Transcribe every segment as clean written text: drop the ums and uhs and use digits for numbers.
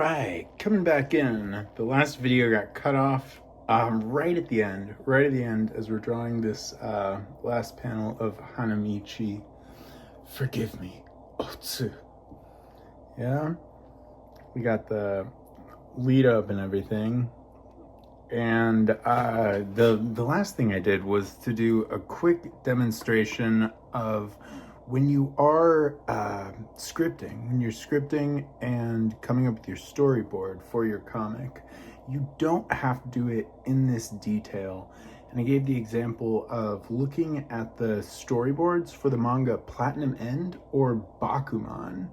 Right, coming back in. The last video got cut off right at the end, as we're drawing this last panel of Hanamichi. Forgive me, Otsu. Yeah, we got the lead up and everything. And the last thing I did was to do a quick demonstration of when you are when you're scripting and coming up with your storyboard for your comic, you don't have to do it in this detail. And I gave the example of looking at the storyboards for the manga Platinum End or Bakuman,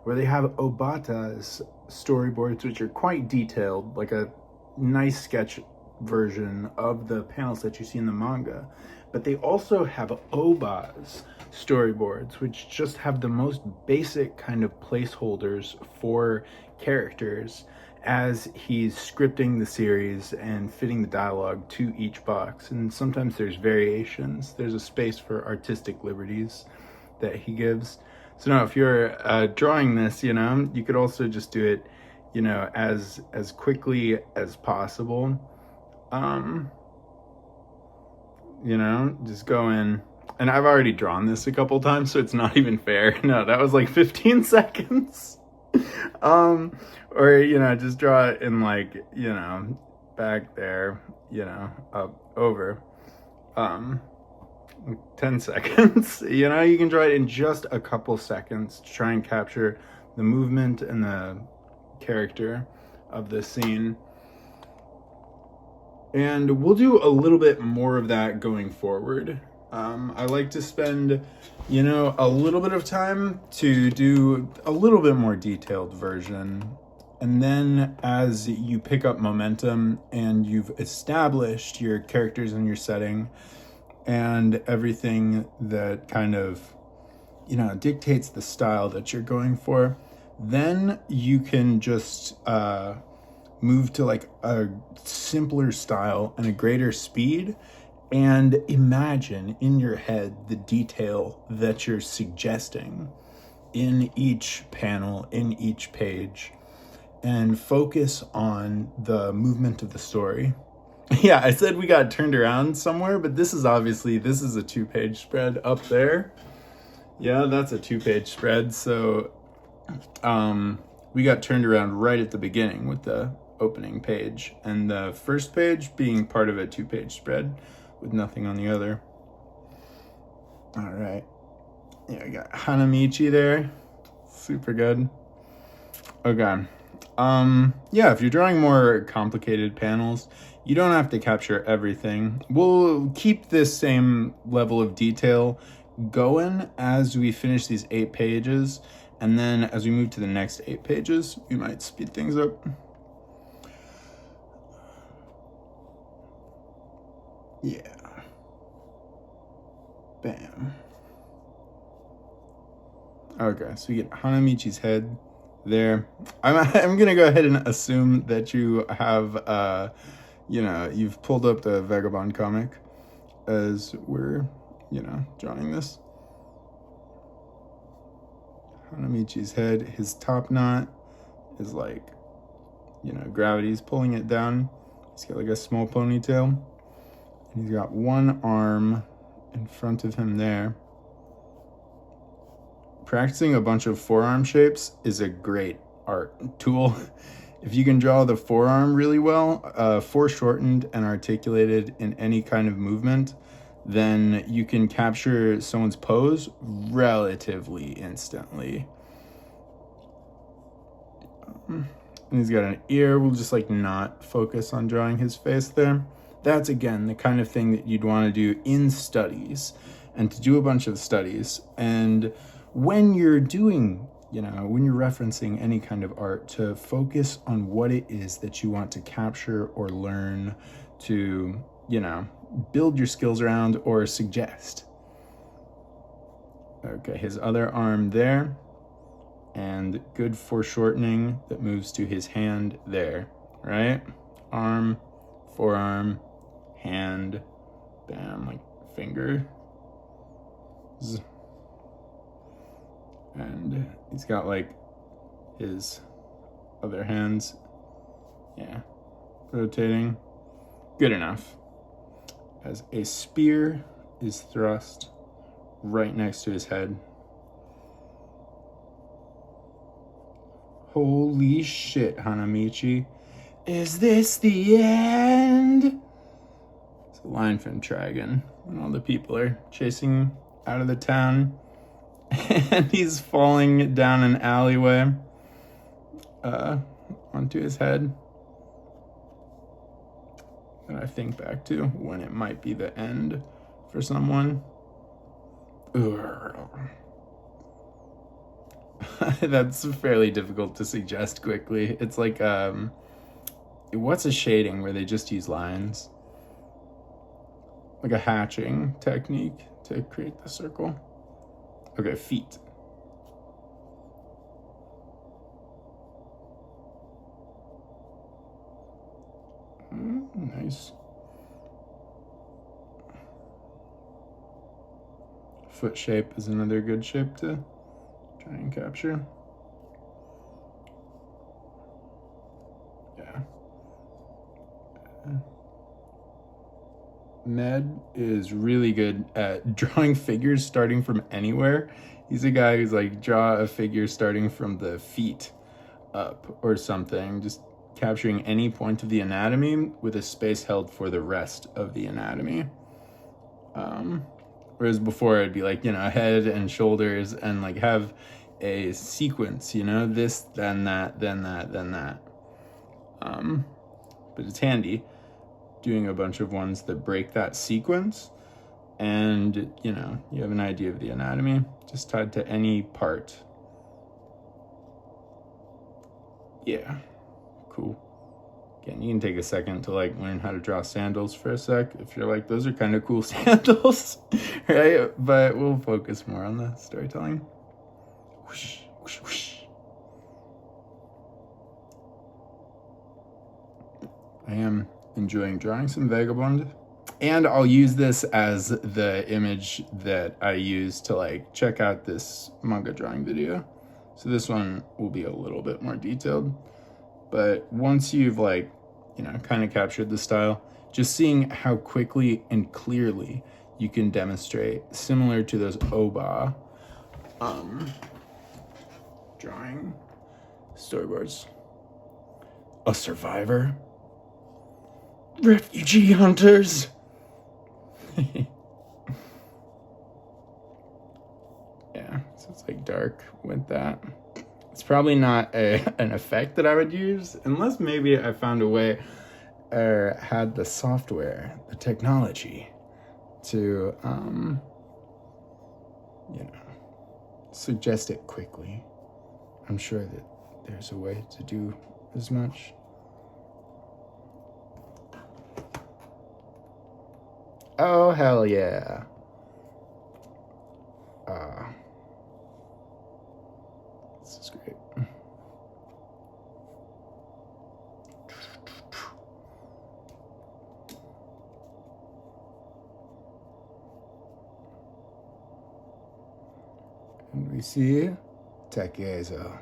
where they have Obata's storyboards, which are quite detailed, like a nice sketch version of the panels that you see in the manga. But they also have Oba's storyboards, which just have the most basic kind of placeholders for characters as he's scripting the series and fitting the dialogue to each box. And sometimes there's variations. There's a space for artistic liberties that he gives. So now if you're drawing this, you could also just do it, as quickly as possible. Just go in. And I've already drawn this a couple times, so it's not even fair. No, that was like 15 seconds. Or, just draw it in back there, up, over, 10 seconds. You can draw it in just a couple seconds to try and capture the movement and the character of the scene. And we'll do a little bit more of that going forward. I like to spend, a little bit of time to do a little bit more detailed version. And then as you pick up momentum and you've established your characters and your setting and everything that kind of, dictates the style that you're going for, then you can just move to like a simpler style and a greater speed, and imagine in your head the detail that you're suggesting in each panel, in each page, and focus on the movement of the story. Yeah, I said we got turned around somewhere, but this is a 2-page spread up there. Yeah, that's a 2-page spread. So we got turned around right at the beginning with the opening page, and the first page being part of a 2-page spread with nothing on the other. All right. Yeah, I got Hanamichi there. Super good. Okay. Yeah, if you're drawing more complicated panels, you don't have to capture everything. We'll keep this same level of detail going as we finish these 8 pages, and then as we move to the next 8 pages, we might speed things up. Yeah. Bam. Okay, so we get Hanamichi's head there. I'm gonna go ahead and assume that you have, you've pulled up the Vagabond comic as we're, drawing this. Hanamichi's head, his top knot is like, gravity's pulling it down. He's got like a small ponytail. And he's got one arm in front of him there. Practicing a bunch of forearm shapes is a great art tool. If you can draw the forearm really well, foreshortened and articulated in any kind of movement, then you can capture someone's pose relatively instantly. And he's got an ear. We'll just not focus on drawing his face there. That's, again, the kind of thing that you'd want to do in studies, and to do a bunch of studies. And when you're doing, when you're referencing any kind of art, to focus on what it is that you want to capture or learn to, build your skills around or suggest. Okay, his other arm there, and good foreshortening that moves to his hand there, right? Arm, forearm, hand, bam, like finger. And he's got like his other hands. Yeah, rotating. Good enough. As a spear is thrust right next to his head. Holy shit, Hanamichi. Is this the end? It's a line from Trigon. And all the people are chasing out of the town. And he's falling down an alleyway onto his head. And I think back to when it might be the end for someone. That's fairly difficult to suggest quickly. It's like, what's a shading where they just use lines? Like a hatching technique to create the circle. Okay, feet. Nice. Foot shape is another good shape to try and capture. Yeah. Med is really good at drawing figures starting from anywhere. He's a guy who's like, draw a figure starting from the feet up or something, just capturing any point of the anatomy with a space held for the rest of the anatomy. Whereas before it'd be like, you know, head and shoulders and like have a sequence, you know, this, then that, then that, then that. But it's handy doing a bunch of ones that break that sequence, and you know, you have an idea of the anatomy just tied to any part. Yeah, cool. Again, you can take a second to like learn how to draw sandals for a sec if you're like, those are kind of cool sandals, right? But we'll focus more on the storytelling. Whoosh, whoosh, whoosh. I am enjoying drawing some Vagabond, and I'll use this as the image that I use to like check out this manga drawing video. So this one will be a little bit more detailed, but once you've like, you know, kind of captured the style, just seeing how quickly and clearly you can demonstrate, similar to those Oba drawing storyboards. A survivor? Refugee hunters! Yeah, so it's like dark with that. It's probably not an effect that I would use, unless maybe I found a way or had the software, the technology to, you know, suggest it quickly. I'm sure that there's a way to do as much. Oh, hell yeah. This is great. And we see Takezo.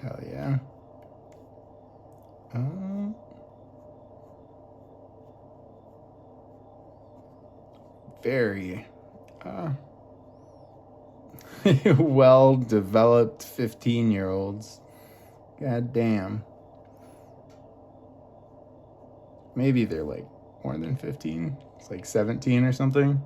Hell yeah. Very well-developed 15-year-olds. God damn. Maybe they're like more than 15. It's like 17 or something.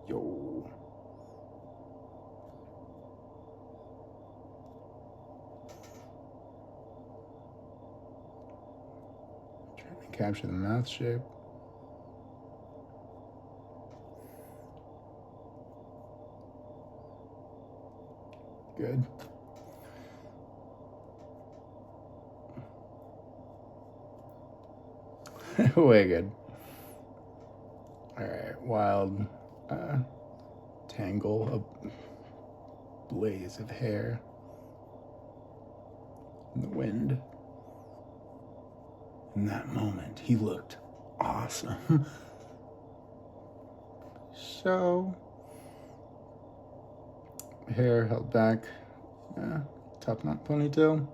Yo. Trying to capture the mouth shape. good. Way good. All right, wild tangle, a blaze of hair in the wind. In that moment, he looked awesome. So, hair held back, top knot ponytail.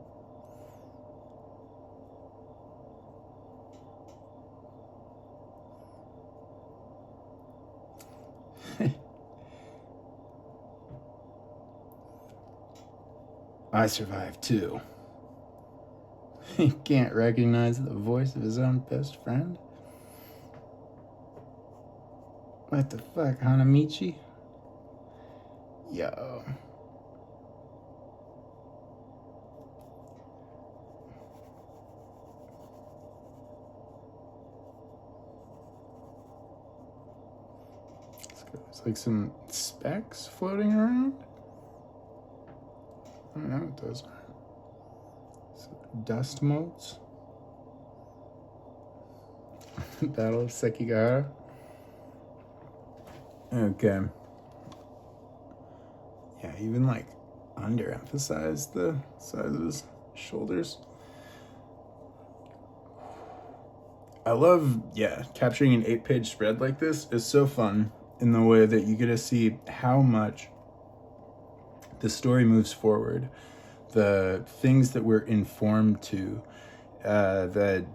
I survived too. He can't recognize the voice of his own best friend. What the fuck, Hanamichi? Yo. It's like some specks floating around. I don't know what those are. Dust motes. Battle of Sekigahara. Okay. Yeah, even like underemphasized the size of his shoulders. I love, capturing an 8-page spread like this is so fun in the way that you get to see how much the story moves forward, the things that we're informed to, the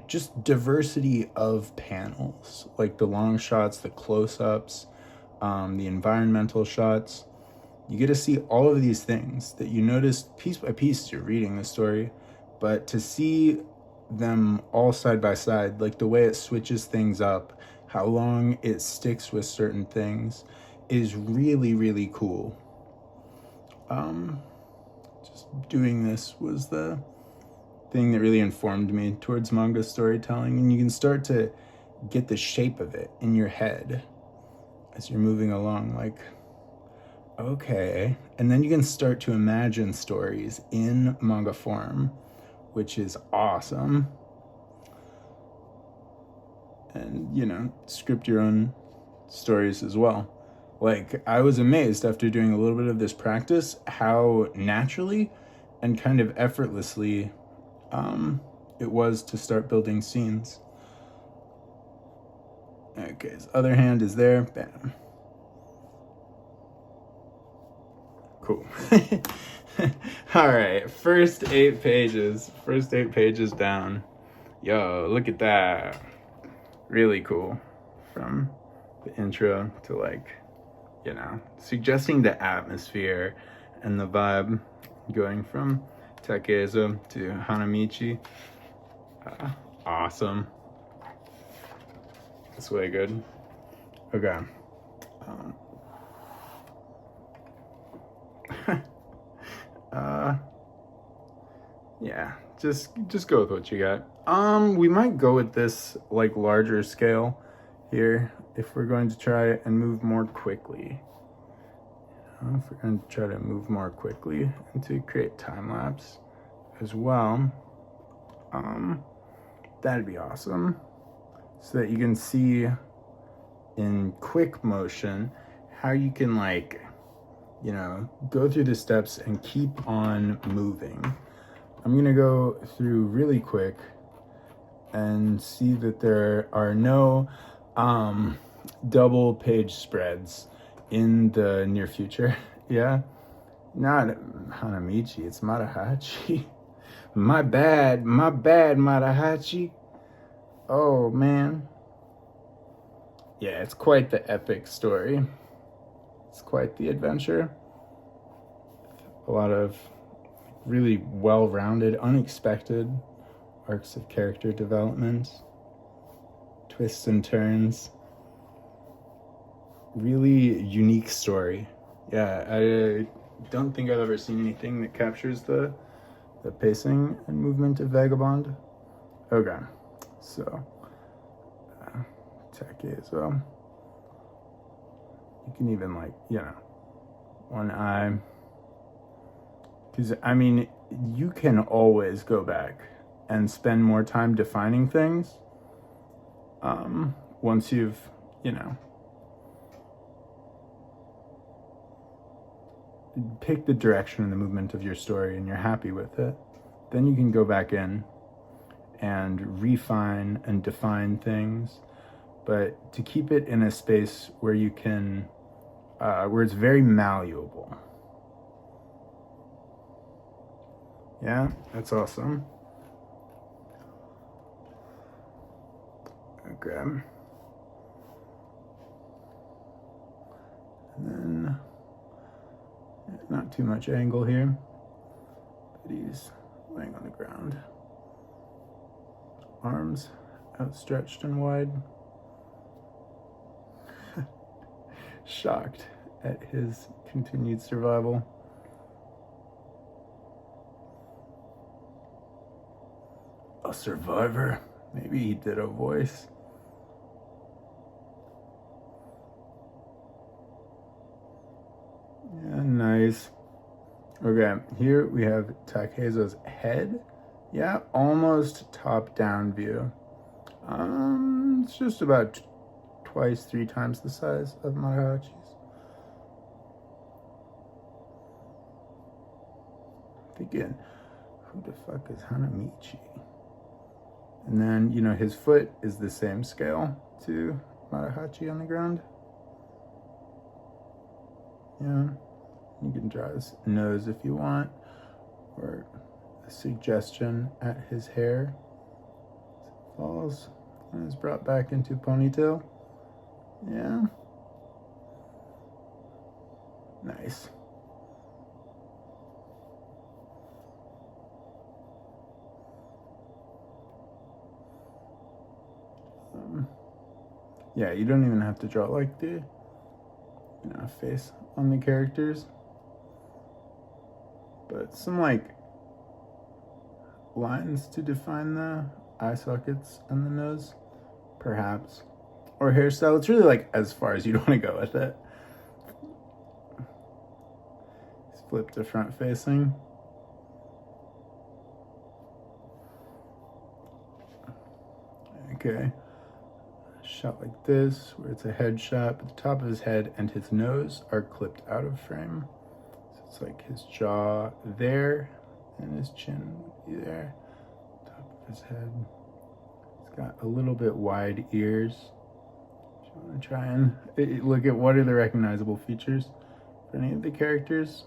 just diversity of panels, like the long shots, the close-ups, the environmental shots. You get to see all of these things that you notice piece by piece as you're reading the story, but to see them all side by side, like the way it switches things up, how long it sticks with certain things, is really, really cool. Just doing this was the thing that really informed me towards manga storytelling, and you can start to get the shape of it in your head as you're moving along, like, okay. And then you can start to imagine stories in manga form, which is awesome. And, script your own stories as well. Like, I was amazed after doing a little bit of this practice how naturally and kind of effortlessly it was to start building scenes. Okay, his other hand is there. Bam. Cool. All right, first 8 pages down. Yo, look at that. Really cool. From the intro to, like, suggesting the atmosphere and the vibe, going from Takezo to Hanamichi. Awesome. That's way good. Okay. Yeah, just go with what you got. We might go with this, like, larger scale here if we're going to try and move more quickly. If we're going to try to move more quickly and to create time lapse as well, that'd be awesome. So that you can see in quick motion how you can, like, go through the steps and keep on moving. I'm gonna go through really quick and see that there are no double page spreads in the near future. Yeah, not Hanamichi, it's Marahachi. My bad, Marahachi. Oh man. Yeah, it's quite the epic story. It's quite the adventure. A lot of really well-rounded, unexpected arcs of character development, twists and turns. Really unique story. Yeah, I don't think I've ever seen anything that captures the pacing and movement of Vagabond. Okay, so Takezo. You can even, like, one eye, Because, I mean, you can always go back and spend more time defining things once you've, you know, picked the direction and the movement of your story and you're happy with it. Then you can go back in and refine and define things, but to keep it in a space where you can, where it's very malleable. Yeah, that's awesome. Okay. And then, not too much angle here, but he's laying on the ground. Arms outstretched and wide. Shocked at his continued survival. A survivor? Maybe he did a voice. Yeah, nice. Okay, here we have Takezo's head. Yeah, almost top-down view. It's just about twice, 3 times the size of Marahachi's. Thinking, who the fuck is Hanamichi? And then, you know, his foot is the same scale to Marahachi on the ground. Yeah, you can draw his nose if you want, or a suggestion at his hair. Falls and is brought back into ponytail. Yeah. Nice. Yeah, you don't even have to draw like the, you know, face on the characters, but some like lines to define the eye sockets and the nose, perhaps, or hairstyle. It's really like as far as you'd want to go with it. Flip to front facing. Okay. Shot like this, where it's a headshot, but the top of his head and his nose are clipped out of frame. So it's like his jaw there, and his chin there, top of his head. It's got a little bit wide ears. If you want to try and look at what are the recognizable features for any of the characters.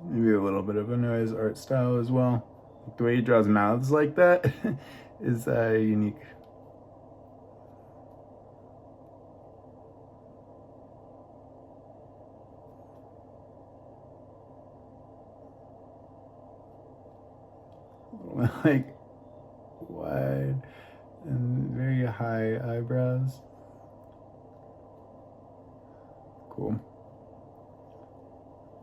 Maybe a little bit of a noise art style as well. Like the way he draws mouths like that is unique. Like wide and very high eyebrows. Cool.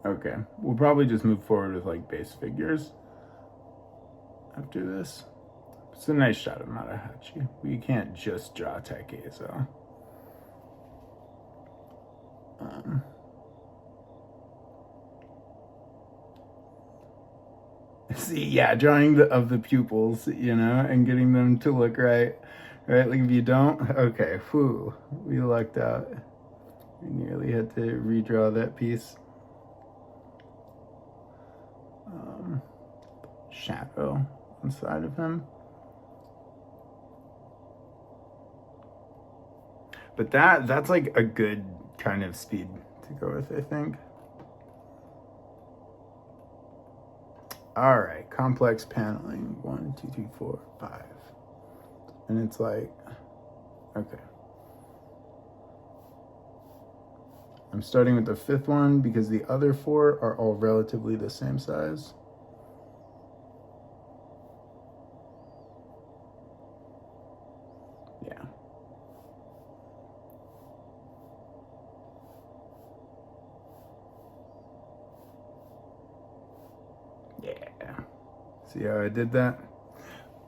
Okay, we'll probably just move forward with like base figures after this. It's a nice shot of Marahachi. We can't just draw Takezo. See, yeah, drawing of the pupils, you know, and getting them to look right. Right, like if you don't, okay, whew, we lucked out. We nearly had to redraw that piece. Shadow inside of him. But that's like a good kind of speed to go with, I think. All right, complex paneling, 1, 2, 3, 4, 5. And it's like, okay. I'm starting with the 5th one because the other 4 are all relatively the same size. Yeah. Yeah. See how I did that?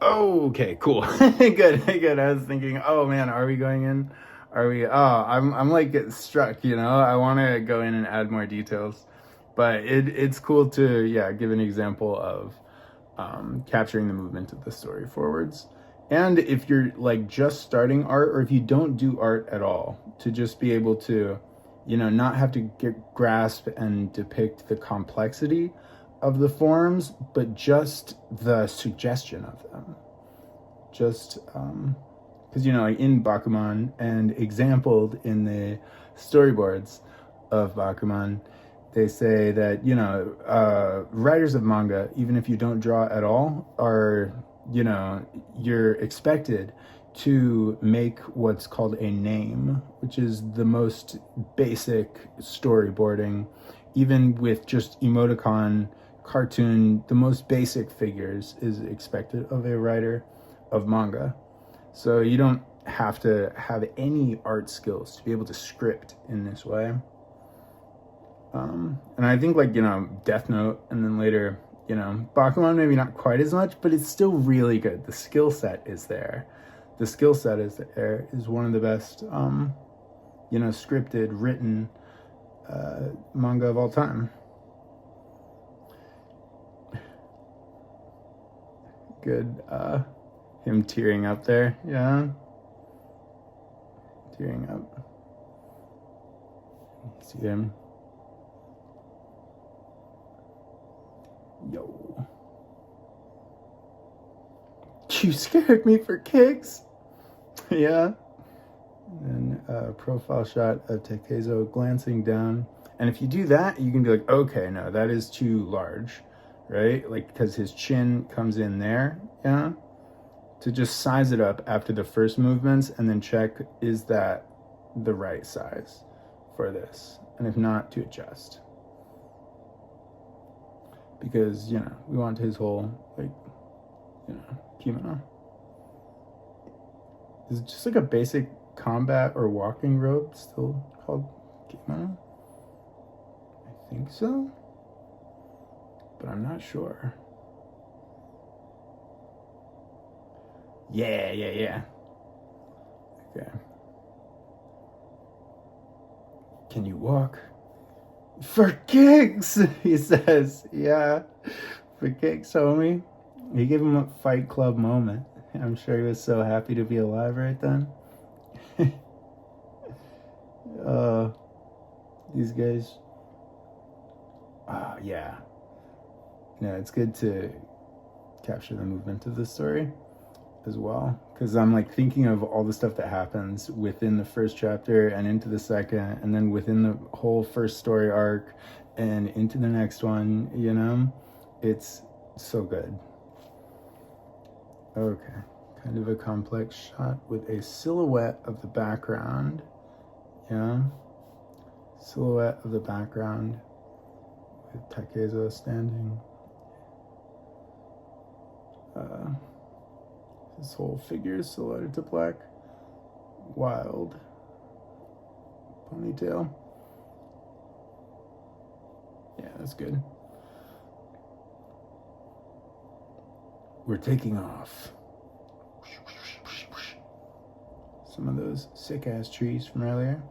Oh, okay, cool. Good, good. I was thinking, oh man, are we going in? Are we? Oh, I'm like get struck, you know? I want to go in and add more details. But it's cool to, yeah, give an example of capturing the movement of the story forwards. And if you're like just starting art, or if you don't do art at all, to just be able to, you know, not have to grasp and depict the complexity of the forms, but just the suggestion of them. Just because, you know, like in Bakuman and exampled in the storyboards of Bakuman, they say that, you know, writers of manga, even if you don't draw at all, are, you know, you're expected to make what's called a name, which is the most basic storyboarding. Even with just emoticon, cartoon, the most basic figures is expected of a writer of manga. So you don't have to have any art skills to be able to script in this way. And I think, like, you know, Death Note, and then later, you know, Bakuman, maybe not quite as much, but it's still really good. The skill set is there. The skill set is there, is one of the best, you know, scripted, written manga of all time. Good. Him tearing up there, yeah. Tearing up. See him. Yo. You scared me for kicks. Yeah. And a profile shot of Takezo glancing down. And if you do that, you can be like, okay, no, that is too large, right? Like, because his chin comes in there, yeah? To just size it up after the first movements and then check, is that the right size for this? And if not, to adjust. Because, you know, we want his whole, like, you know, kimono. Is it just like a basic combat or walking robe still called kimono? I think so, but I'm not sure. Yeah. Okay. Can you walk? For kicks, he says. Yeah, for kicks, homie. He gave him a Fight Club moment. I'm sure he was so happy to be alive right then. These guys. Yeah. Yeah, it's good to capture the movement of the story as well, because I'm like thinking of all the stuff that happens within the first chapter and into the second, and then within the whole first story arc and into the next one, you know? It's so good. Okay, kind of a complex shot with a silhouette of the background. Yeah, silhouette of the background with Takezo standing. His whole figure is silhouetted to black. Wild ponytail. Yeah, that's good. We're taking off. Some of those sick ass trees from earlier.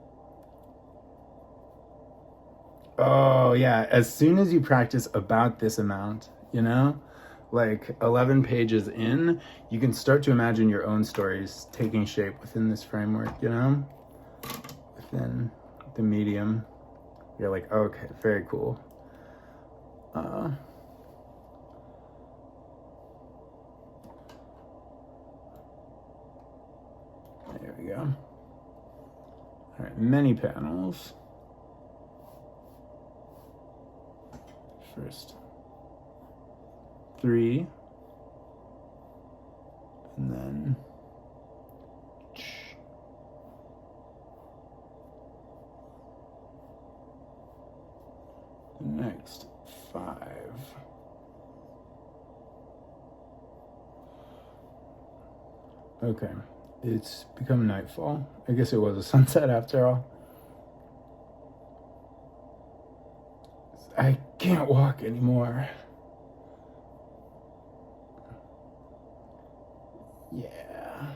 Oh yeah, as soon as you practice about this amount, you know, like 11 pages in, you can start to imagine your own stories taking shape within this framework, you know, within the medium. You're like, okay, very cool. There we go. All right, many panels. First 3, and then the next 5. Okay, it's become nightfall. I guess it was a sunset after all. I can't walk anymore. Yeah.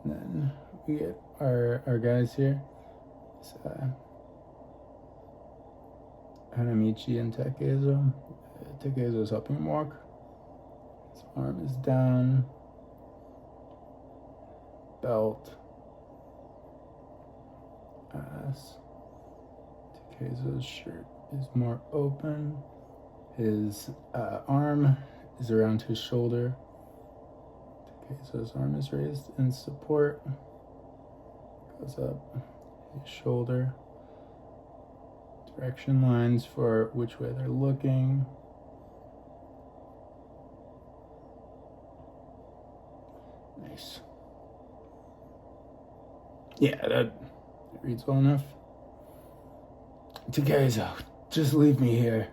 And then we get our guys here. It's, Hanamichi and Takezo. Takezo's helping him walk. His arm is down. Belt. Ass. Takezo's shirt is more open. His arm is around his shoulder. Takezo's arm is raised in support. Goes up his shoulder. Direction lines for which way they're looking. Nice. Yeah, that reads well enough. Takezo, just leave me here.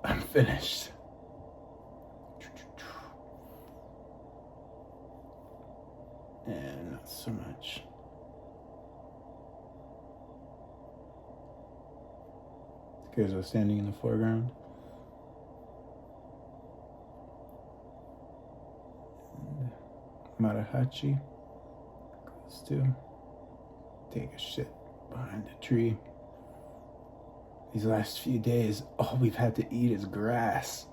I'm finished. And not so much. Takezo standing in the foreground. And Marahachi goes to take a shit behind a tree. These last few days, all we've had to eat is grass.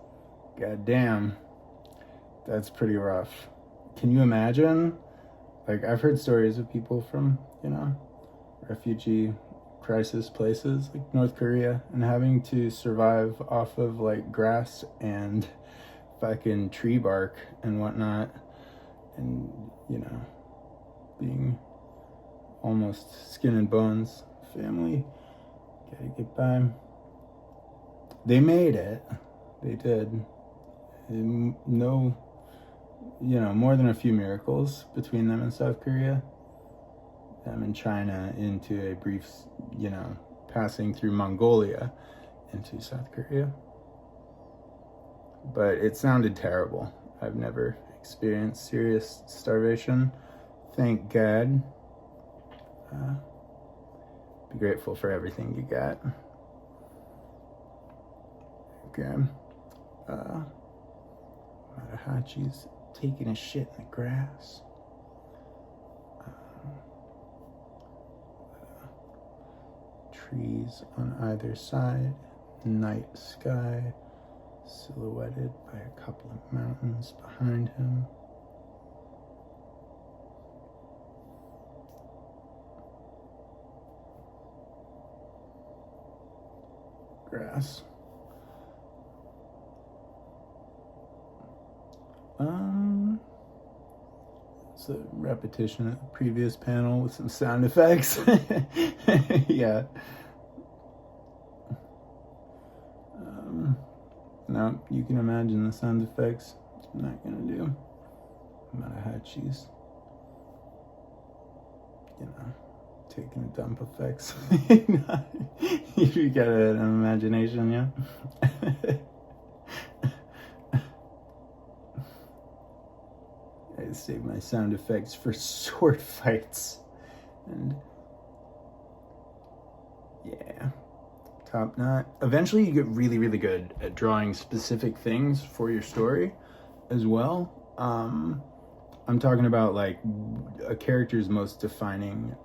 God damn. That's pretty rough. Can you imagine? Like, I've heard stories of people from, refugee crisis places like North Korea and having to survive off of like grass and fucking tree bark and whatnot, and being almost skin and bones. Family gotta get by. They made it. They did. No, more than a few miracles between them and South Korea. Them and China into a brief, passing through Mongolia into South Korea. But it sounded terrible. I've never experienced serious starvation. Thank God. Be grateful for everything you got. Okay. Marahachi's taking a shit in the grass. Trees on either side. Night sky silhouetted by a couple of mountains behind him. Grass. It's a repetition of the previous panel with some sound effects. Yeah. No, you can imagine the sound effects. I'm not gonna do Marahachi's, taking a dump effects. You got an imagination, yeah? I save my sound effects for sword fights. And yeah, top knot. Eventually you get really, really good at drawing specific things for your story as well. I'm talking about like a character's most defining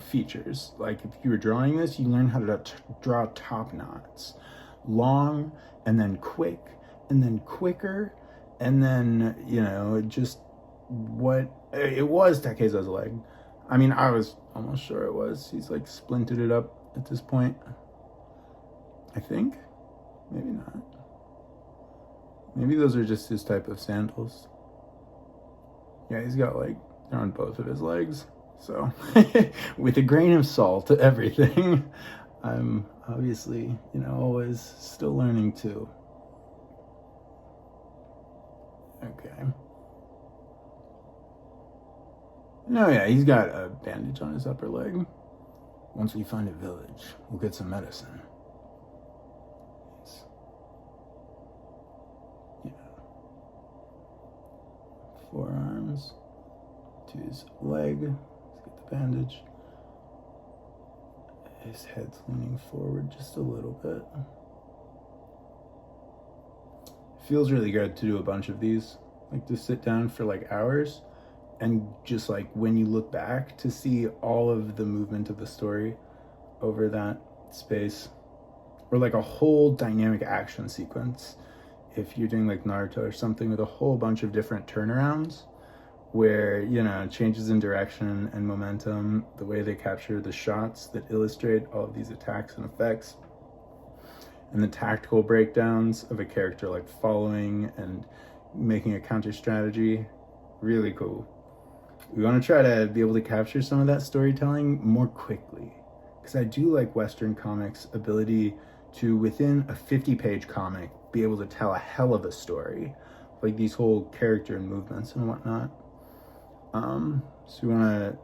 features. Like if you were drawing this, you learn how to draw top knots. Long, and then quick, and then quicker, and then, just what... It was Takezo's leg. I mean, I was almost sure it was. He's like splintered it up at this point. I think. Maybe not. Maybe those are just his type of sandals. Yeah, he's got like, they're on both of his legs. So, with a grain of salt to everything. I'm obviously, always still learning too. Okay. No, yeah, he's got a bandage on his upper leg. Once we find a village, we'll get some medicine. It's, forearms to his leg. Let's get the bandage. His head's leaning forward just a little bit. It feels really good to do a bunch of these, like to sit down for like hours and just like when you look back to see all of the movement of the story over that space, or like a whole dynamic action sequence. If you're doing like Naruto or something with a whole bunch of different turnarounds where, you know, changes in direction and momentum, the way they capture the shots that illustrate all of these attacks and effects, and the tactical breakdowns of a character like following and making a counter strategy. Really cool. We want to try to be able to capture some of that storytelling more quickly, because I do like Western comics' ability to, within a 50-page comic, be able to tell a hell of a story, like these whole character and movements and whatnot. So we want to,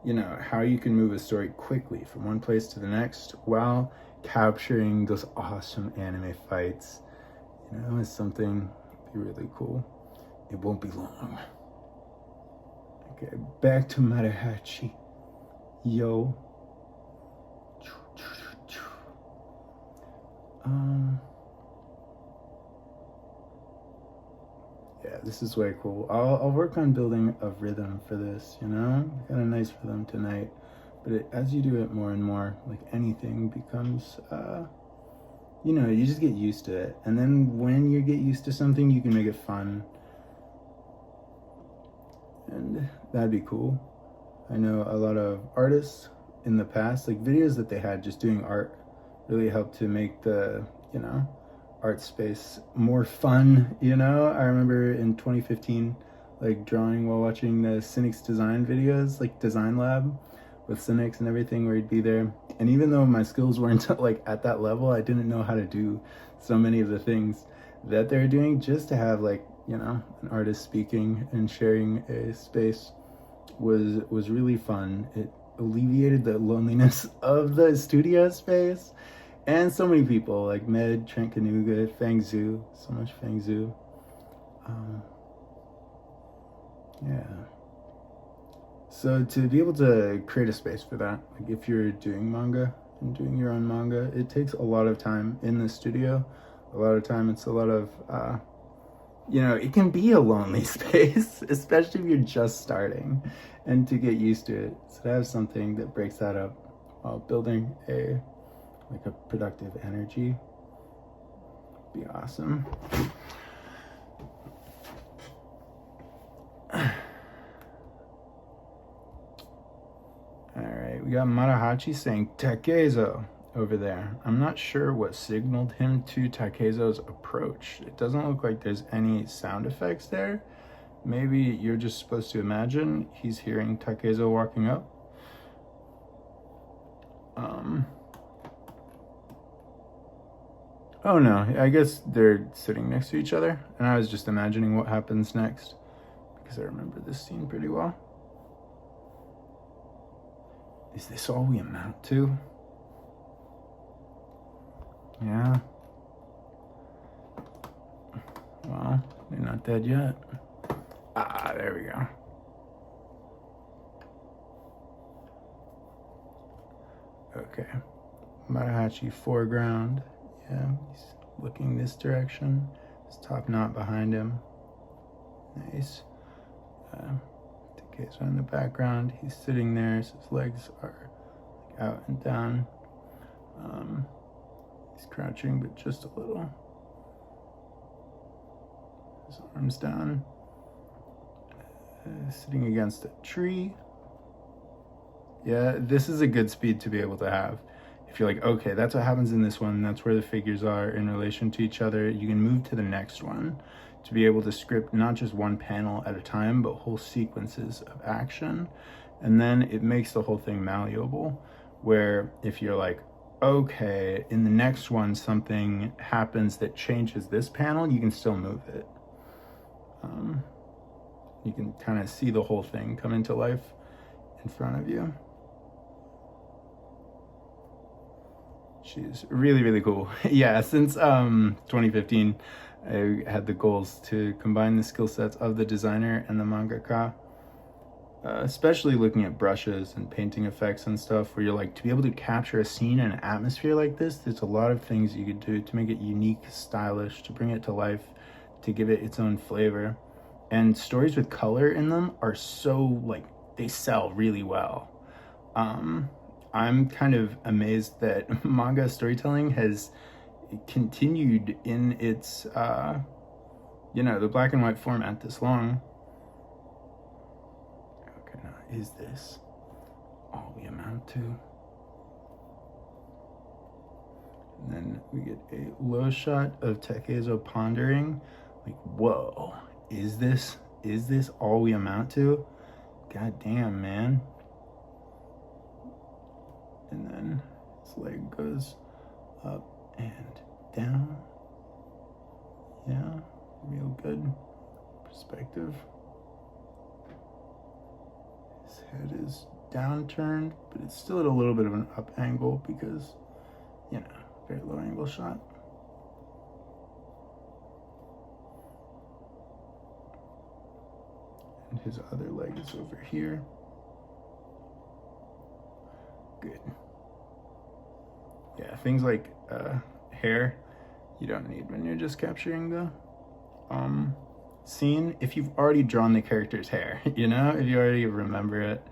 you know, how you can move a story quickly from one place to the next while capturing those awesome anime fights, you know, is something be really cool. It won't be long. Okay, back to Marahachi. Yo. Yeah, this is way cool. I'll work on building a rhythm for this, you know? Got a nice rhythm tonight. But as you do it more and more, like anything becomes, you know, you just get used to it. And then when you get used to something, you can make it fun. And that'd be cool. I know a lot of artists in the past, like videos that they had just doing art really helped to make the, you know, art space more fun, you know? I remember in 2015, like drawing while watching the Cynics design videos, like Design Lab with Cynics and everything, where he'd be there. And even though my skills weren't like at that level, I didn't know how to do so many of the things that they're doing. Just to have like, you know, an artist speaking and sharing a space was really fun. It alleviated the loneliness of the studio space. And so many people like Med, Trent Kanuga, Fang Zhu, so much Fang Zhu. Yeah. So to be able to create a space for that, like if you're doing manga and doing your own manga, it takes a lot of time in the studio. A lot of time, it's a lot of, you know, it can be a lonely space, especially if you're just starting, and to get used to it. So to have something that breaks that up while building a productive energy be awesome. Alright, we got Marahachi saying Takezo over there. I'm not sure what signaled him to Takezo's approach. It doesn't look like there's any sound effects there. Maybe you're just supposed to imagine he's hearing Takezo walking up. Oh no, I guess they're sitting next to each other, and I was just imagining what happens next, because I remember this scene pretty well. Is this all we amount to? Yeah. Well, they're not dead yet. Ah, there we go. Okay. Marahachi foreground. Yeah, he's looking this direction. His top knot behind him. Nice. Takezo in the background. He's sitting there, so his legs are out and down. He's crouching, but just a little. His arms down. Sitting against a tree. Yeah, this is a good speed to be able to have. If you're like, okay, that's what happens in this one, that's where the figures are in relation to each other, you can move to the next one to be able to script not just one panel at a time, but whole sequences of action. And then it makes the whole thing malleable, where if you're like, okay, in the next one, something happens that changes this panel, you can still move it. You can kind of see the whole thing come into life in front of you. She's really, really cool. Yeah, since 2015, I had the goals to combine the skill sets of the designer and the mangaka. especially looking at brushes and painting effects and stuff, where you're like, to be able to capture a scene and an atmosphere like this, there's a lot of things you could do to make it unique, stylish, to bring it to life, to give it its own flavor. And stories with color in them are so, like, they sell really well. I'm kind of amazed that manga storytelling has continued in its, the black and white format this long. Okay, now, is this all we amount to? And then we get a low shot of Takezo pondering, like, whoa, is this all we amount to? God damn, man. And then his leg goes up and down. Yeah, real good perspective. His head is downturned, but it's still at a little bit of an up angle because, very low angle shot. And his other leg is over here. Good. Yeah, things like hair, you don't need when you're just capturing the scene. If you've already drawn the character's hair, if you already remember it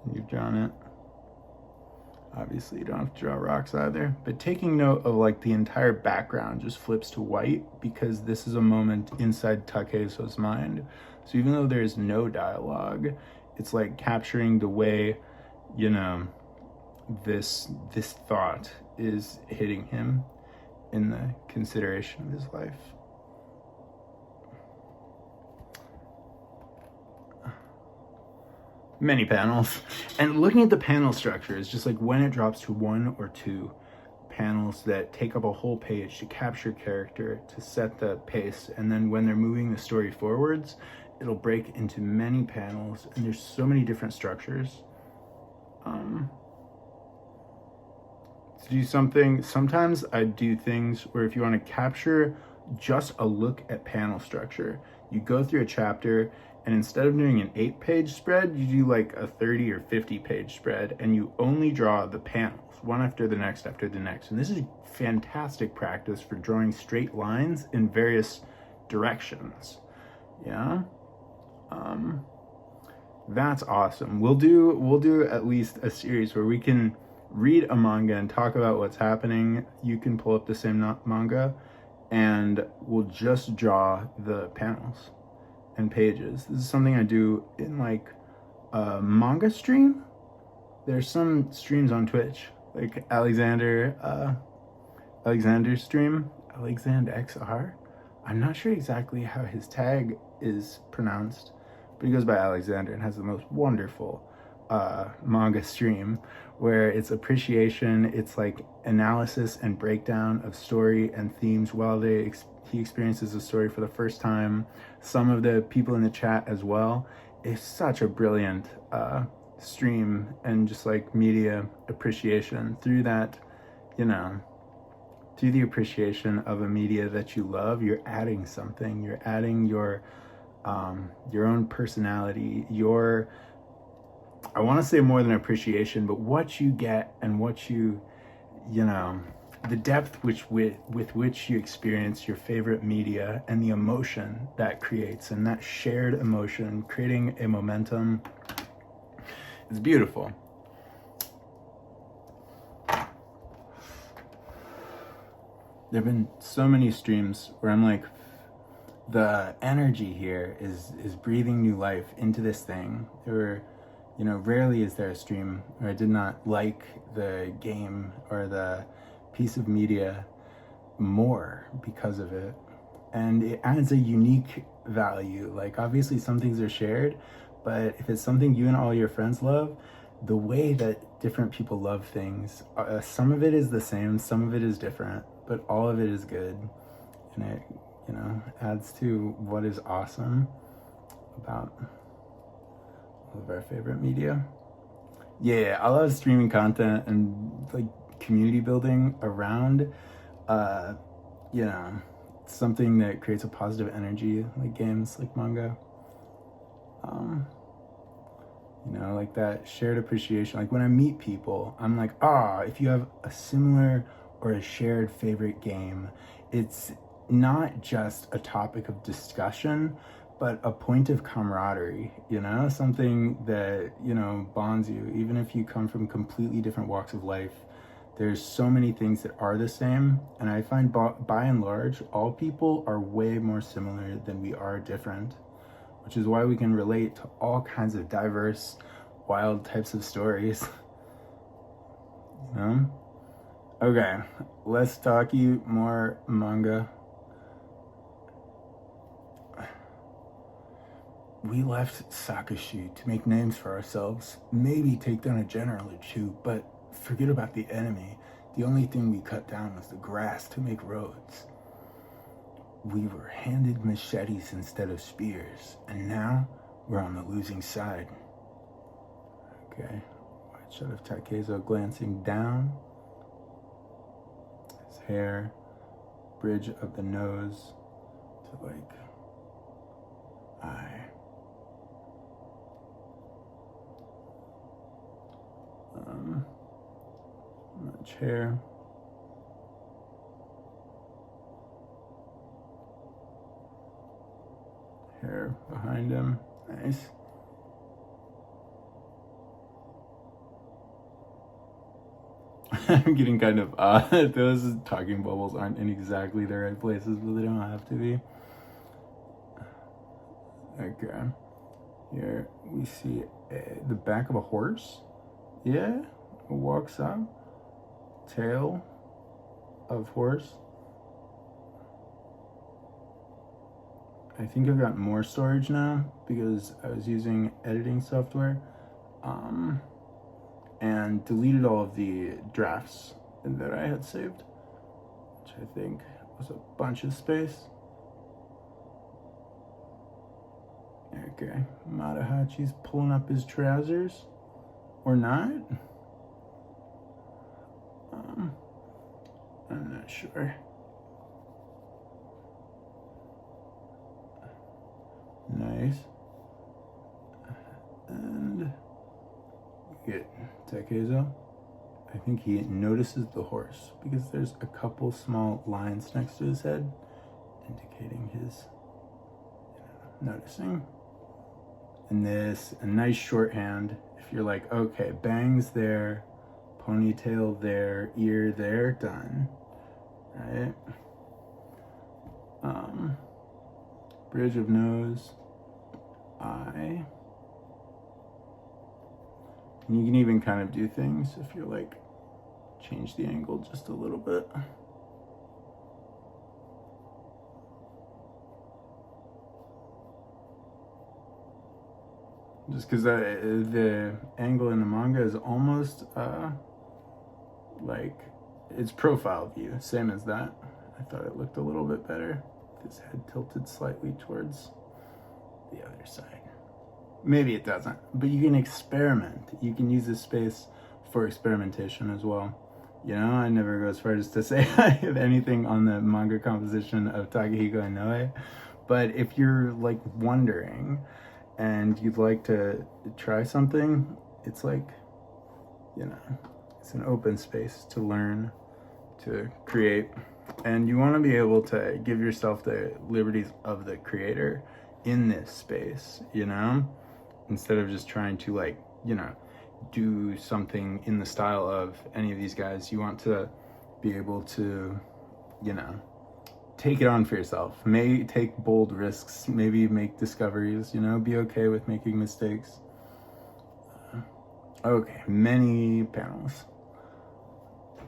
and you've drawn it. Obviously, you don't have to draw rocks either. But taking note of, like, the entire background just flips to white because this is a moment inside Takezo's mind. So even though there's no dialogue, it's like capturing the way, this thought is hitting him in the consideration of his life. Many panels. And looking at the panel structure is just like when it drops to one or two panels that take up a whole page to capture character, to set the pace, and then when they're moving the story forwards, it'll break into many panels, and there's so many different structures. To do something, sometimes I do things where if you want to capture just a look at panel structure, you go through a chapter, and instead of doing an 8-page spread, you do like a 30 or 50-page spread, and you only draw the panels, one after the next after the next. And this is fantastic practice for drawing straight lines in various directions. Yeah? That's awesome. We'll do at least a series where we can read a manga and talk about what's happening. You can pull up the same manga, and we'll just draw the panels and pages. This is something I do in like a manga stream. There's some streams on Twitch, like Alexander's stream, Alexander XR. I'm not sure exactly how his tag is pronounced, but he goes by Alexander and has the most wonderful manga stream where it's appreciation, it's like analysis and breakdown of story and themes while he experiences the story for the first time. Some of the people in the chat as well. It's such a brilliant stream and just like media appreciation through that, through the appreciation of a media that you love. You're adding something. You're adding your own personality, I want to say more than appreciation, but what you get and what you the depth with which you experience your favorite media and the emotion that creates, and that shared emotion creating a momentum. It's beautiful. There have been so many streams where I'm like, the energy here is breathing new life into this thing. Rarely is there a stream where I did not like the game or the piece of media more because of it. And it adds a unique value. Like, obviously some things are shared, but if it's something you and all your friends love, the way that different people love things, some of it is the same, some of it is different, but all of it is good. And it, adds to what is awesome about all of our favorite media. Yeah, I love streaming content and like community building around, something that creates a positive energy, like games, like manga. know, like that shared appreciation. Like when I meet people, I'm like, if you have a similar or a shared favorite game, it's not just a topic of discussion, but a point of camaraderie, you know, something that, you know, bonds you. Even if you come from completely different walks of life, there's so many things that are the same. And I find by and large, all people are way more similar than we are different, which is why we can relate to all kinds of diverse, wild types of stories. You know? Okay, let's talk you more manga. We left Sakashi to make names for ourselves, maybe take down a general or two, but forget about the enemy. The only thing we cut down was the grass to make roads. We were handed machetes instead of spears, and now we're on the losing side. Okay, white shot of Takezo glancing down. His hair, bridge of the nose to like eye. Much hair. Hair behind him. Nice. I'm getting kind of those talking bubbles aren't in exactly the right places, but they don't have to be. Okay. Here we see the back of a horse. Yeah, walks up. Tail of horse. I think I've got more storage now because I was using editing software and deleted all of the drafts that I had saved, which I think was a bunch of space. Okay, Matahachi's pulling up his trousers, or not? I'm not sure. Nice. And we get Takezo. I think he notices the horse because there's a couple small lines next to his head indicating his noticing. And this, a nice shorthand. If you're like, okay, bangs there, ponytail there, ear there, done. Right? Bridge of nose, eye. And you can even kind of do things if you're like, change the angle just a little bit. Just because the angle in the manga is almost like it's profile view, same as that. I thought it looked a little bit better. His head tilted slightly towards the other side. Maybe it doesn't, but you can experiment. You can use this space for experimentation as well. You know, I never go as far as to say I have anything on the manga composition of Takehiko Inoue, but if you're like wondering and you'd like to try something, it's like, you know, it's an open space to learn, to create, and you want to be able to give yourself the liberties of the creator in this space, you know, instead of just trying to like, you know, do something in the style of any of these guys. You want to be able to, you know, take it on for yourself, may take bold risks, maybe make discoveries, you know, be okay with making mistakes. Okay, many panels.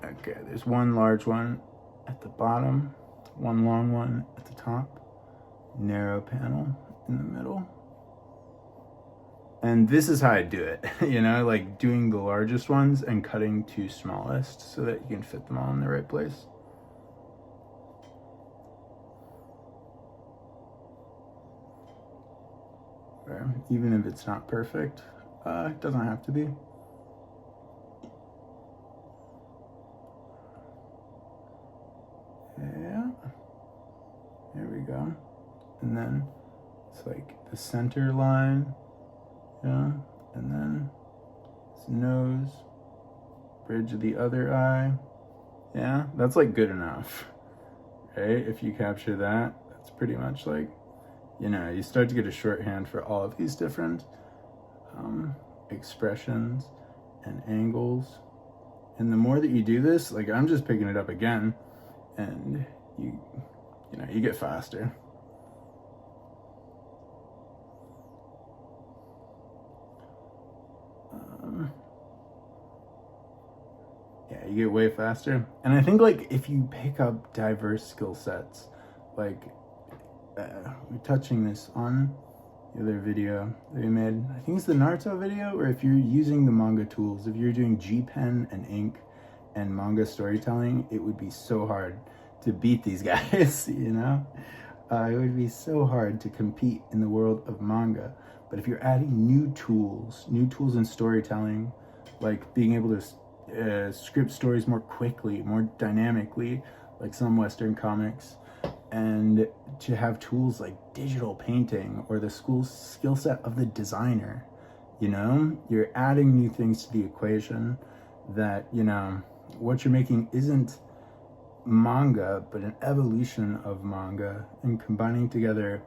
Okay, there's one large one at the bottom, one long one at the top, narrow panel in the middle. And this is how I do it, you know, like doing the largest ones and cutting to smallest so that you can fit them all in the right place. Okay. Even if it's not perfect, it doesn't have to be. Yeah, there we go. And then it's like the center line, yeah, and then his nose, bridge of the other eye. Yeah, that's like good enough, right? If you capture that, that's pretty much like, you know, you start to get a shorthand for all of these different expressions and angles. And the more that you do this, like I'm just picking it up again, and you know, you get faster. Yeah, you get way faster. And I think like if you pick up diverse skill sets, like we're touching this on the other video that we made, I think it's the Naruto video, or if you're using the manga tools, if you're doing G pen and ink and manga storytelling, it would be so hard to beat these guys, you know? It would be so hard to compete in the world of manga. But if you're adding new tools in storytelling, like being able to script stories more quickly, more dynamically, like some Western comics, and to have tools like digital painting or the skill set of the designer, you know, you're adding new things to the equation that, you know, what you're making isn't manga, but an evolution of manga, and combining together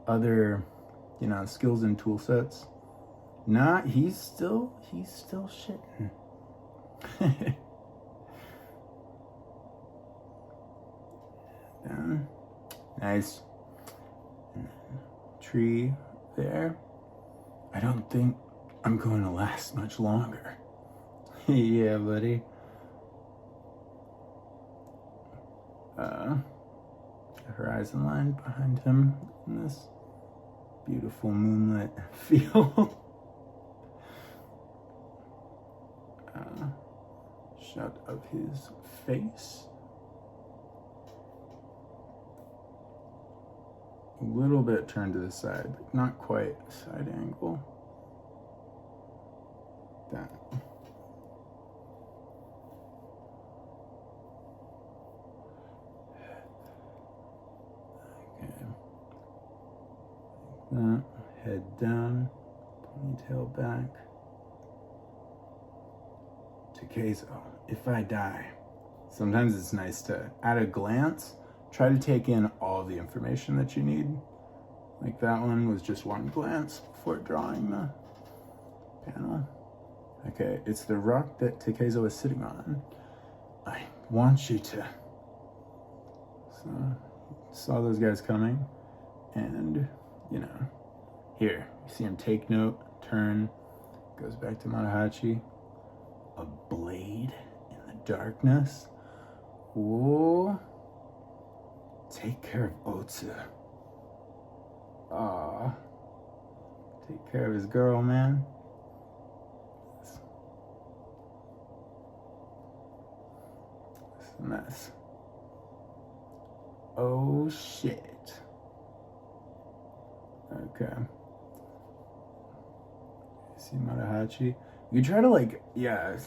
other, you know, skills and tool sets. Nah, he's still shitting. Down. Nice. Tree there. I don't think I'm going to last much longer. Yeah, buddy. The horizon line behind him in this beautiful moonlit field. Shot of his face. A little bit turned to the side, but not quite a side angle. That. Okay. That. Head down, ponytail back. Ch1, if I die. Sometimes it's nice to, at a glance, try to take in all the information that you need. Like that one was just one glance before drawing the panel. Okay, it's the rock that Ch1 is sitting on. I want you to. So, saw those guys coming, and, you know, here, you see him take note, turn, goes back to Matahachi. A blade in the darkness. Whoa. Take care of Otsu. Aw. Take care of his girl, man. It's a mess. Oh, shit. Okay. See Matahachi? You try to, like, yeah,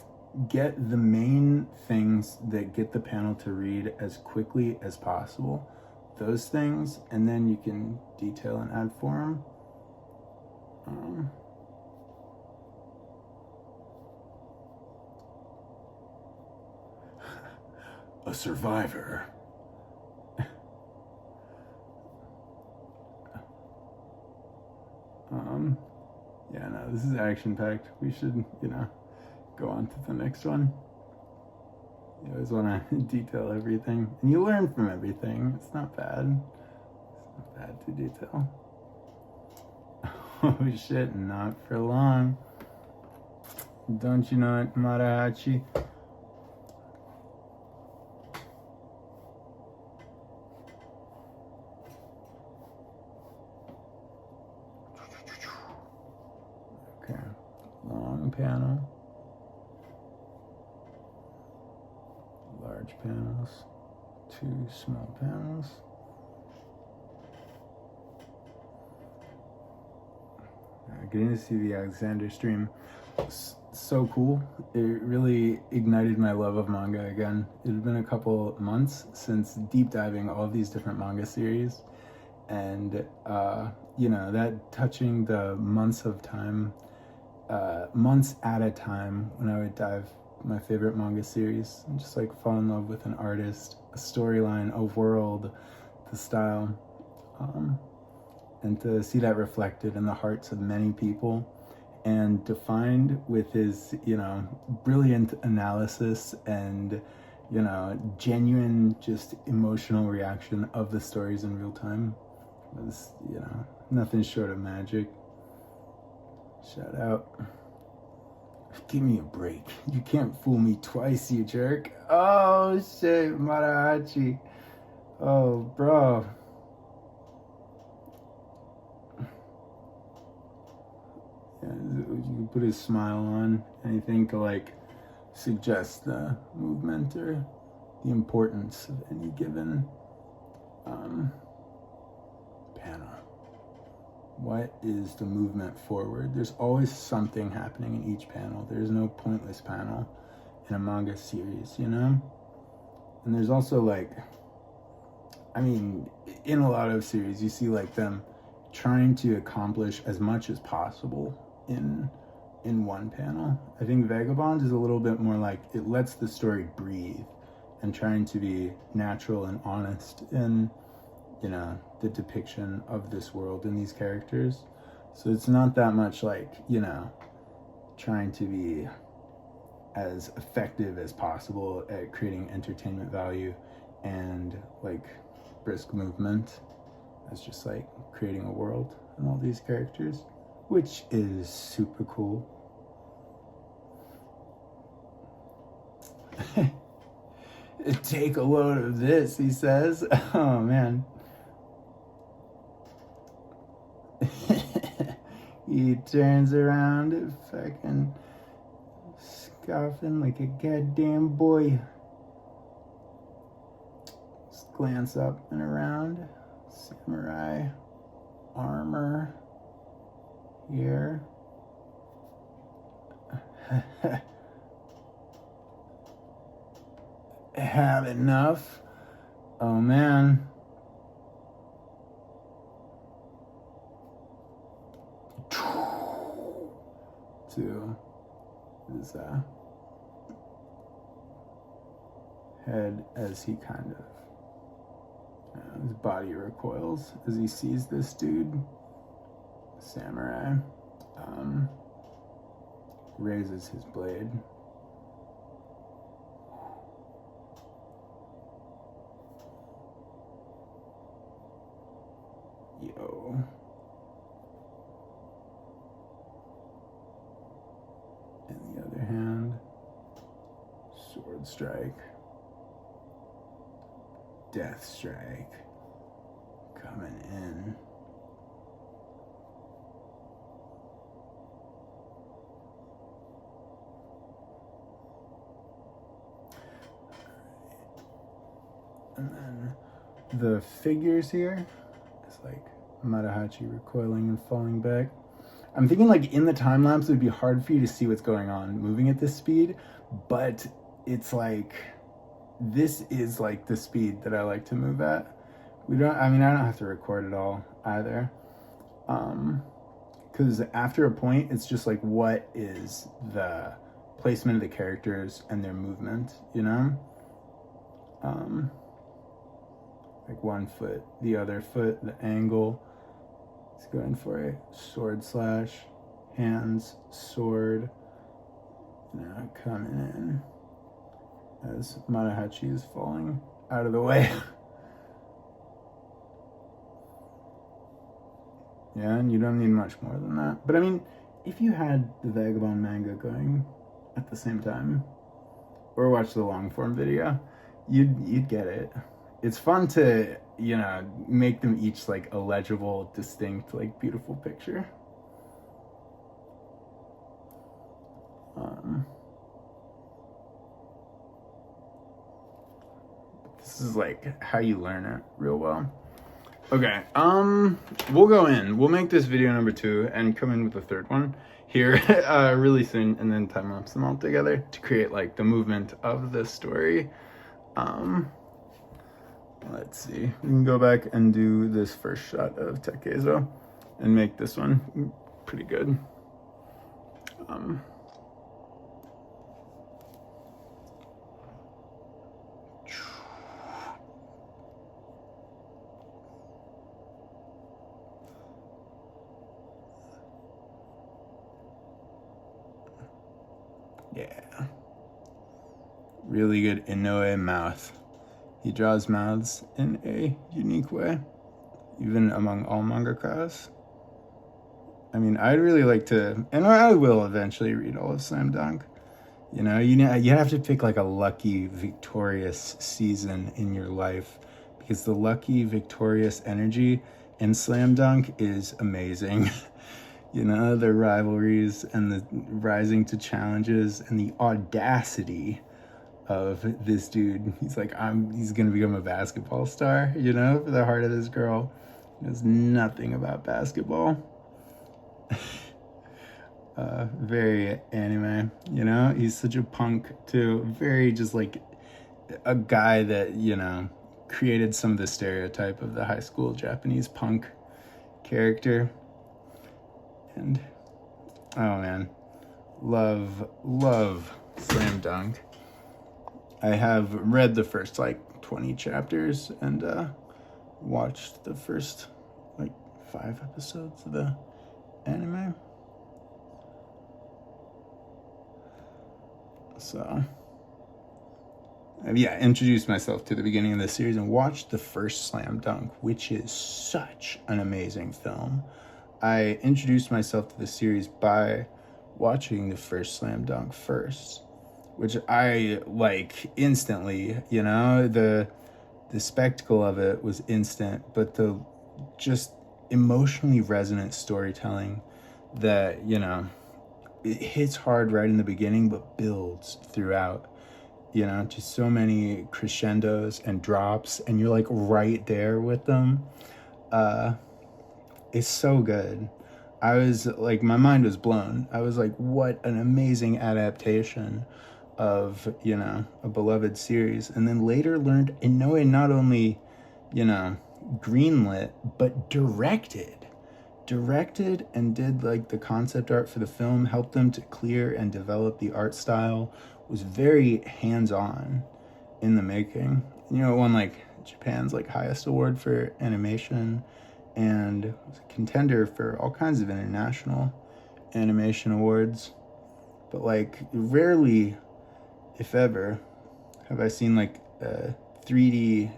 get the main things that get the panel to read as quickly as possible. Those things, and then you can detail and add form. A survivor. Yeah, no, this is action-packed. We should, you know, go on to the next one. You always want to detail everything. And you learn from everything. It's not bad. It's not bad to detail. Oh shit, not for long. Don't you know it, Matahachi? Okay, long panel, large panels, 2 small panels. Getting to see the Alexander stream was so cool. It really ignited my love of manga again. It had been a couple months since deep diving all of these different manga series, and you know, that touching the months of time months at a time when I would dive my favorite manga series and just like fall in love with an artist, a storyline, a world, the style, and to see that reflected in the hearts of many people and defined with his, you know, brilliant analysis and, you know, genuine, just emotional reaction of the stories in real time was, you know, nothing short of magic. Shout out. Give me a break. You can't fool me twice, you jerk. Oh shit, Marahachi. Oh, bro. Yeah, you can put his smile on, anything to like suggest the movement or the importance of any given panel. What is the movement forward? There's always something happening in each panel. There's no pointless panel in a manga series, you know? And there's also like, I mean, in a lot of series, you see like them trying to accomplish as much as possible in one panel. I think Vagabond is a little bit more like it lets the story breathe and trying to be natural and honest in, you know, the depiction of this world and these characters. So it's not that much like, you know, trying to be as effective as possible at creating entertainment value and like brisk movement as just like creating a world and all these characters, which is super cool. Take a load of this, he says. Oh man. He turns around, fucking scoffing like a goddamn boy. Just glance up and around. Samurai armor here. Have enough. Oh man. To his head as he kind of his body recoils as he sees this dude. Samurai raises his blade. Yo. In the other hand, sword strike, death strike, coming in. And then the figures here, it's like Marahachi recoiling and falling back. I'm thinking like in the time lapse, it would be hard for you to see what's going on moving at this speed, but it's like, this is like the speed that I like to move at. I don't have to record it all either. Because after a point, it's just like, what is the placement of the characters and their movement, you know? Like one foot, the other foot, the angle. He's going for a sword slash, hands, sword. Now coming in as Marahachi is falling out of the way. Yeah, and you don't need much more than that. But I mean, if you had the Vagabond manga going at the same time, or watch the long form video, you'd get it. It's fun to, you know, make them each like a legible, distinct, like beautiful picture. This is like how you learn it real well. Okay, we'll go in. We'll make this video number 2 and come in with the third one here really soon, and then time lapse them all together to create like the movement of the story. Let's see. We can go back and do this first shot of Takezo and make this one pretty good. Um, yeah. Really good Inoue mouth. He draws mouths in a unique way, even among all mangakas. I mean, I'd really like to, and I will eventually read all of Slam Dunk. You know, you have to pick like a lucky, victorious season in your life, because the lucky, victorious energy in Slam Dunk is amazing. You know, the rivalries and the rising to challenges and the audacity of this dude. He's like, he's gonna become a basketball star, you know, for the heart of this girl. He knows nothing about basketball. Very anime, you know? He's such a punk too. Very just like a guy that, you know, created some of the stereotype of the high school Japanese punk character. And oh man, love Slam Dunk. I have read the first like 20 chapters and watched the first like 5 episodes of the anime. So, yeah, introduced myself to the beginning of the series and watched the first Slam Dunk, which is such an amazing film. I introduced myself to the series by watching the first Slam Dunk first, which I like instantly, you know, the spectacle of it was instant, but the just emotionally resonant storytelling that, you know, it hits hard right in the beginning, but builds throughout, you know, just so many crescendos and drops, and you're like right there with them. It's so good. I was like, my mind was blown. I was like, what an amazing adaptation of, you know, a beloved series. And then later learned Inoue not only, you know, greenlit, but directed and did like the concept art for the film, helped them to clear and develop the art style, was very hands-on in the making. You know, it won like Japan's like highest award for animation, and was a contender for all kinds of international animation awards. But like rarely, if ever, have I seen like a 3D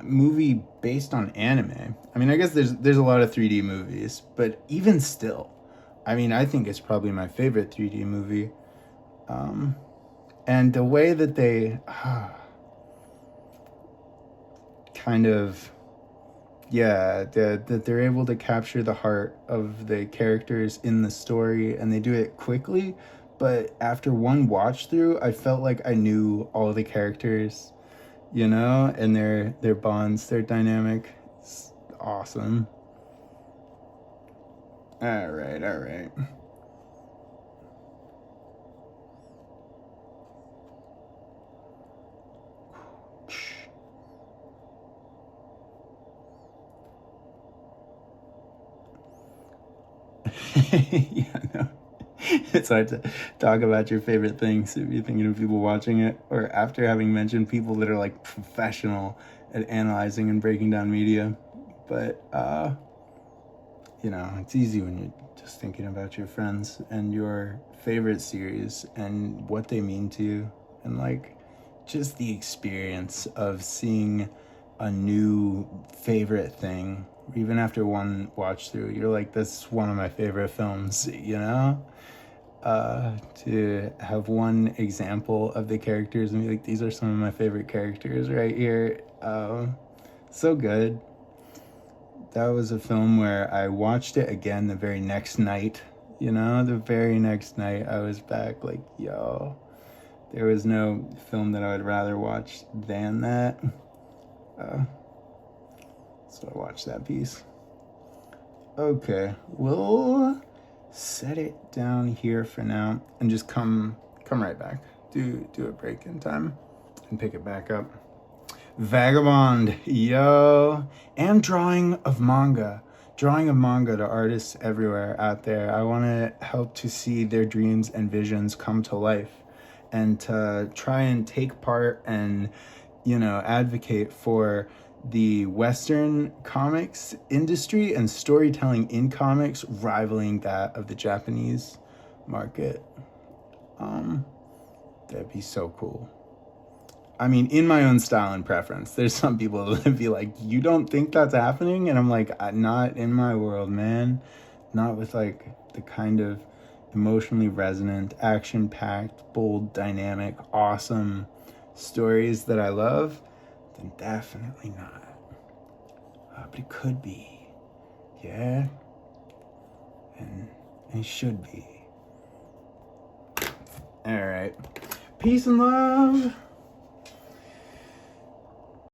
movie based on anime. I mean, I guess there's a lot of 3D movies, but even still, I mean, I think it's probably my favorite 3D movie. And the way that they kind of, yeah, that they're able to capture the heart of the characters in the story, and they do it quickly, but after one watch through, I felt like I knew all the characters, you know, and their bonds, their dynamic. It's awesome. All right. Yeah, no. It's hard to talk about your favorite things if you're thinking of people watching it, or after having mentioned people that are like professional at analyzing and breaking down media. But you know, it's easy when you're just thinking about your friends and your favorite series and what they mean to you, and like just the experience of seeing a new favorite thing. Even after one watch through, you're like, that's one of my favorite films, you know? To have one example of the characters and be like, these are some of my favorite characters right here. So good. That was a film where I watched it again the very next night. You know, the very next night I was back like, yo, there was no film that I would rather watch than that. So I watched that piece. Okay, we'll set it down here for now and just come right back. Do a break in time and pick it back up. Vagabond, yo, and drawing of manga. drawing a manga to artists everywhere out there. I want to help to see their dreams and visions come to life, and to try and take part and, you know, advocate for the Western comics industry and storytelling in comics rivaling that of the Japanese market. That'd be so cool. I mean, in my own style and preference. There's some people that would be like, you don't think that's happening? And I'm like, not in my world, man. Not with like the kind of emotionally resonant, action-packed, bold, dynamic, awesome stories that I love. Then definitely not. But it could be. Yeah? And it should be. All right. Peace and love.